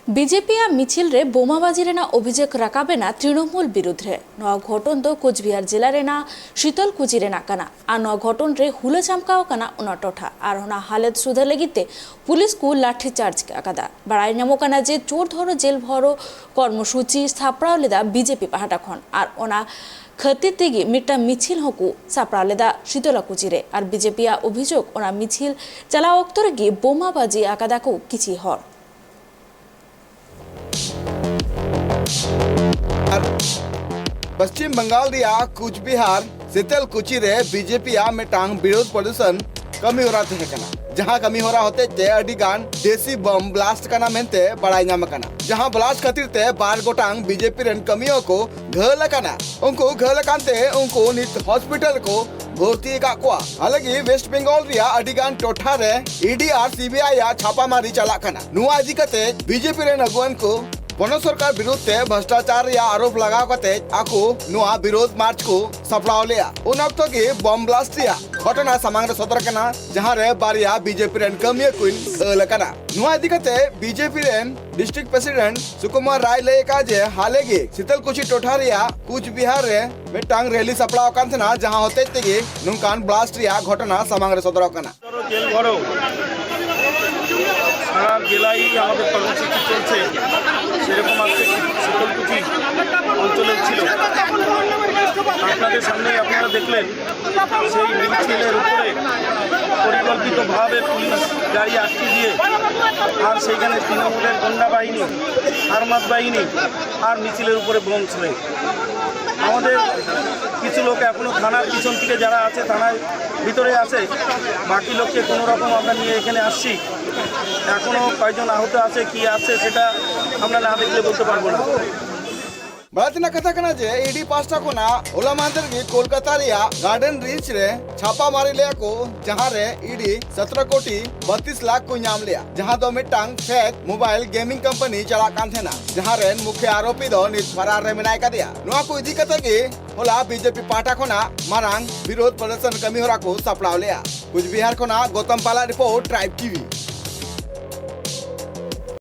BJP मिছিল रे बोमाबाजी रेना अभियोग राकाबेना तृणमूल विरुद्ध नवा घटन दो कोचबिहार जिला रेना शीतलकुची रेना कना आ नवा घटन रे हुला चमकाव कना उना टोठा आर उना हालत सुधार लगिते पुलिस को लाठी चार्ज आकादा बड़ाई नामो कना जे चोर धरो जेल भरो कर्मसूची सापड़ाव लेदा बीजेपी पाहाटा खन आर उना खतिर तेगी मिट्टा मिছিল हकु सापड़ा लेदा शीतलकुची रे आर बीजेपी अभियोग उना मिছিল चला अक्तर गे बोमाबाजी आकादा को किछि हर पश्चिम बंगाल दिया कूचबिहार शीतलकुची रे बीजेपी मिटांग विरोध प्रदर्शन कमी हो रहा थे जहां कमी हो रहा होते ते अडी गान देसी बम ब्लास्ट कना मेनते बड़ाई नाम कना जहां ब्लास्ट खातिर ते बार गोटांग बीजेपी रेन कमियों को घल कना उनको घल कांते उनको नित हॉस्पिटल को भर्ती का कुआ हालांकि वेस्ट बंगाल रिया अडी गान टोठा रे ईडी आर सीबीआई या छापामारी चला कना नुआ इदी कते बीजेपी रेन अगुवान को पनो सरकार विरुद्ध भ्रष्टाचार या आरोप लगाव कते आको नुआ विरोध मार्च को सफलाव लिया उन वक्त की बम ब्लास्ट या घटना सामांग सदर कना जहां रे बारिया बीजेपी रेन कमिया कुइन लकना नुआ दिकते बीजेपी रेन डिस्ट्रिक्ट प्रेसिडेंट सुकुमार राय ले का जे हालेगी शीतलकुची टोठारिया कूचबिहार रे मिटांग रैली सफलाव कांथना जहां होते तेगी नुकान ब्लास्ट या घटना सामांग सदर कना जेल भरो সারা জেলায় আমাদের কর্মসূচি চলছে সেরকম আজকে শীতলকুচি অঞ্চলে ছিল আপনাদের সামনে আপনারা দেখলেন সেই মিছিলের উপরে পরিকল্পিতভাবে পুলিশ গাড়ি আটকে দিয়ে আর সেইখানে তৃণমূলের গন্ডা বাহিনী হারমাত বাহিনী আর মিছিলের উপরে বোম ছুড়ে আমাদের কিছু লোক এখনো থানার পিছন থেকে যারা আছে থানার ভিতরে আছে বাকি লোককে কোনো রকম আমরা নিয়ে এখানে আসছি এখনো কয়জন আহত আছে কি আছে সেটা আমরা না দেখলে বলতে পারবো না बातना कथा कना जे ईडी पास्टा को ना ओला मांतर की कोलकाता रिया गार्डन रीच रे छापा मारी लिया को जहां रे ईडी 17 कोटी 32 लाख को नाम लिया जहां दो मिटांग फेक मोबाइल गेमिंग कंपनी चला कान थे ना जहां रे मुख्य आरोपी दो नित फरार रे मिनाय का दिया नुआ को इदी कथा की होला बीजेपी पाटा को ना मारांग विरोध प्रदर्शन कमी होरा को सपड़ाव लिया कुछ बिहार को ना गौतम पाला रिपोर्ट ट्राइब टीवी।